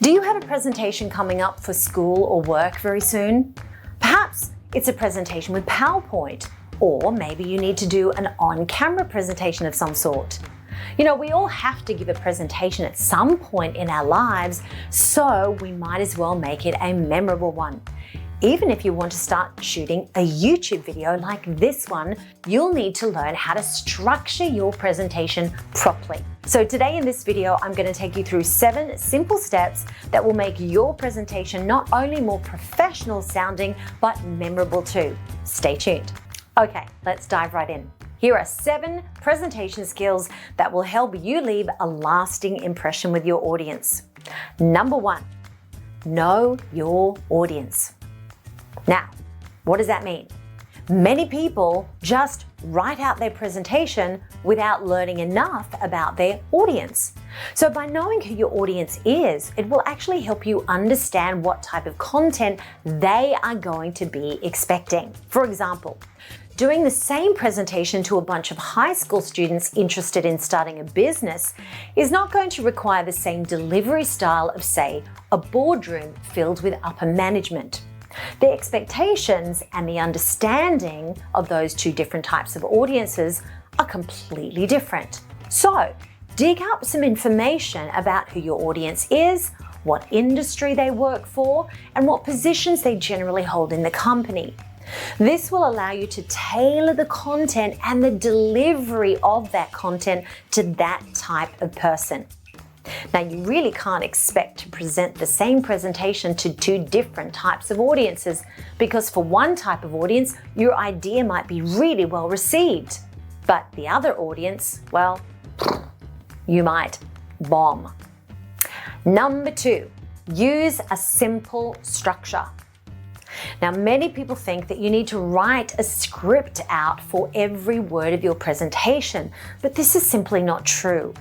Do you have a presentation coming up for school or work very soon? Perhaps it's a presentation with PowerPoint, or maybe you need to do an on-camera presentation of some sort. You know, we all have to give a presentation at some point in our lives, so we might as well make it a memorable one. Even if you want to start shooting a YouTube video like this one, you'll need to learn how to structure your presentation properly. So today in this video, I'm going to take you through 7 simple steps that will make your presentation not only more professional sounding, but memorable too. Stay tuned. Okay, let's dive right in. Here are 7 presentation skills that will help you leave a lasting impression with your audience. Number 1, know your audience. Now, what does that mean? Many people just write out their presentation without learning enough about their audience. So by knowing who your audience is, it will actually help you understand what type of content they are going to be expecting. For example, doing the same presentation to a bunch of high school students interested in starting a business is not going to require the same delivery style of, say, a boardroom filled with upper management. The expectations and the understanding of those 2 different types of audiences are completely different. So, dig up some information about who your audience is, what industry they work for, and what positions they generally hold in the company. This will allow you to tailor the content and the delivery of that content to that type of person. Now, you really can't expect to present the same presentation to 2 different types of audiences, because for one type of audience, your idea might be really well received, but the other audience, well, you might bomb. Number 2, use a simple structure. Now, many people think that you need to write a script out for every word of your presentation, but this is simply not true.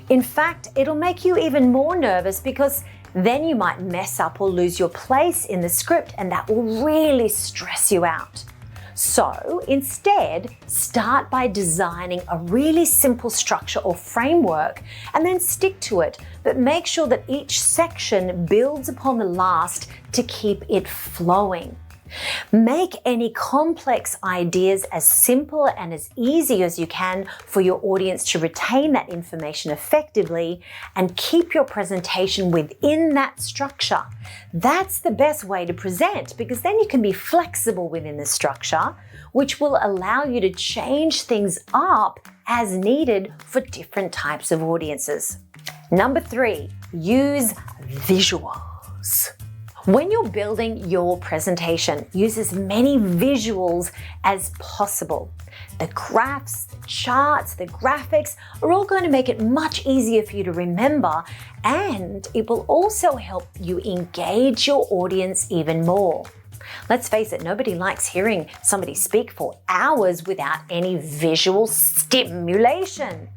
In fact, it'll make you even more nervous, because then you might mess up or lose your place in the script, and that will really stress you out. So instead, start by designing a really simple structure or framework and then stick to it, but make sure that each section builds upon the last to keep it flowing. Make any complex ideas as simple and as easy as you can for your audience to retain that information effectively, and keep your presentation within that structure. That's the best way to present, because then you can be flexible within the structure, which will allow you to change things up as needed for different types of audiences. Number 3, use visuals. When you're building your presentation, use as many visuals as possible. The graphs, the charts, the graphics are all going to make it much easier for you to remember, and it will also help you engage your audience even more. Let's face it, nobody likes hearing somebody speak for hours without any visual stimulation,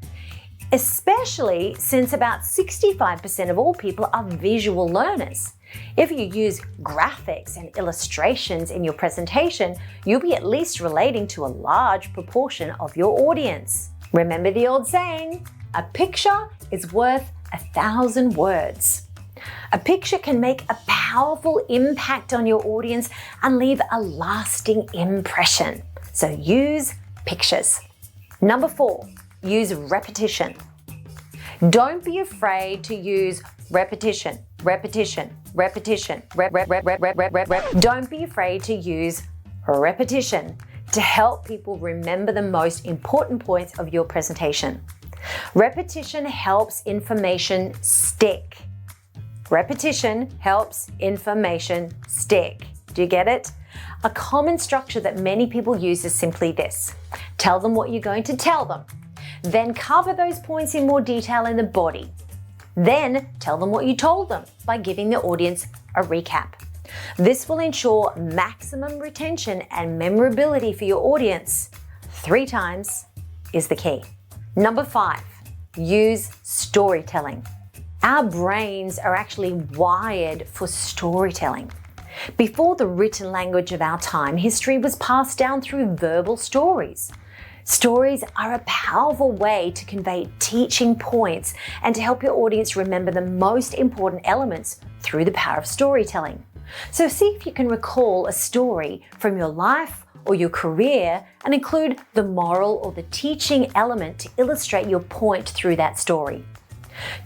especially since about 65% of all people are visual learners. If you use graphics and illustrations in your presentation, you'll be at least relating to a large proportion of your audience. Remember the old saying, a picture is worth 1,000 words. A picture can make a powerful impact on your audience and leave a lasting impression. So use pictures. Number 4, use repetition. Don't be afraid to use repetition. Don't be afraid to use repetition to help people remember the most important points of your presentation. Repetition helps information stick. Repetition helps information stick. Do you get it? A common structure that many people use is simply this. Tell them what you're going to tell them. Then cover those points in more detail in the body. Then tell them what you told them by giving the audience a recap. This will ensure maximum retention and memorability for your audience. 3 times is the key. Number 5, use storytelling. Our brains are actually wired for storytelling. Before the written language of our time, history was passed down through verbal stories. Stories are a powerful way to convey teaching points and to help your audience remember the most important elements through the power of storytelling. So see if you can recall a story from your life or your career and include the moral or the teaching element to illustrate your point through that story.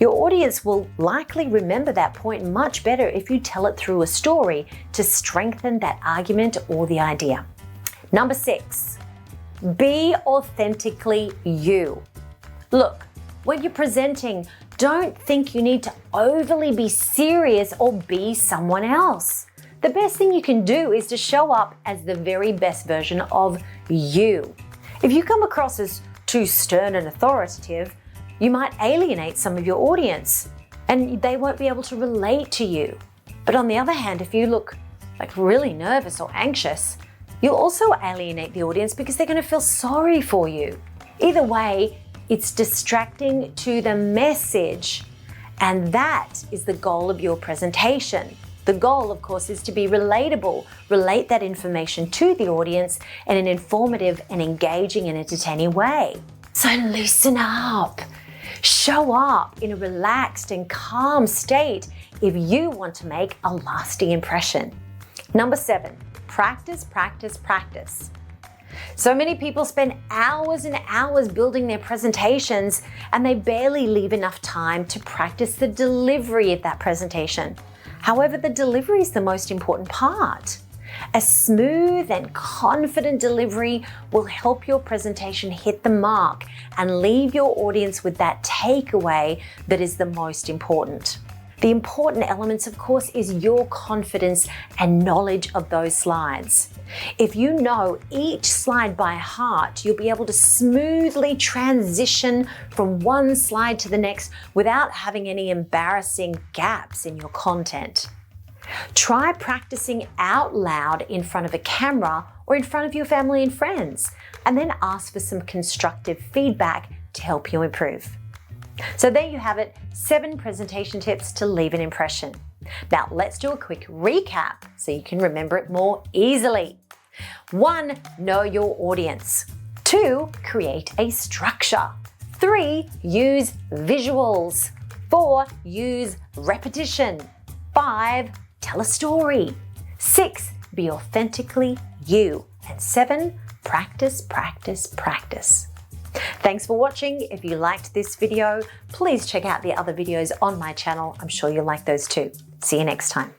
Your audience will likely remember that point much better if you tell it through a story to strengthen that argument or the idea. Number 6, be authentically you. Look, when you're presenting, don't think you need to overly be serious or be someone else. The best thing you can do is to show up as the very best version of you. If you come across as too stern and authoritative, you might alienate some of your audience and they won't be able to relate to you. But on the other hand, if you look like really nervous or anxious, you'll also alienate the audience because they're going to feel sorry for you. Either way, it's distracting to the message, and that is the goal of your presentation. The goal, of course, is to be relatable, relate that information to the audience in an informative and engaging and entertaining way. So loosen up. Show up in a relaxed and calm state if you want to make a lasting impression. Number 7, practice, practice, practice. So many people spend hours and hours building their presentations and they barely leave enough time to practice the delivery of that presentation. However, the delivery is the most important part. A smooth and confident delivery will help your presentation hit the mark and leave your audience with that takeaway that is the most important. The important elements, of course, is your confidence and knowledge of those slides. If you know each slide by heart, you'll be able to smoothly transition from one slide to the next without having any embarrassing gaps in your content. Try practicing out loud in front of a camera or in front of your family and friends, and then ask for some constructive feedback to help you improve. So there you have it, 7 presentation tips to leave an impression. Now let's do a quick recap so you can remember it more easily. 1, know your audience. 2, create a structure. 3, use visuals. 4, use repetition. 5, tell a story. 6, be authentically you. And 7, practice, practice, practice. Thanks for watching. If you liked this video, please check out the other videos on my channel. I'm sure you'll like those too. See you next time.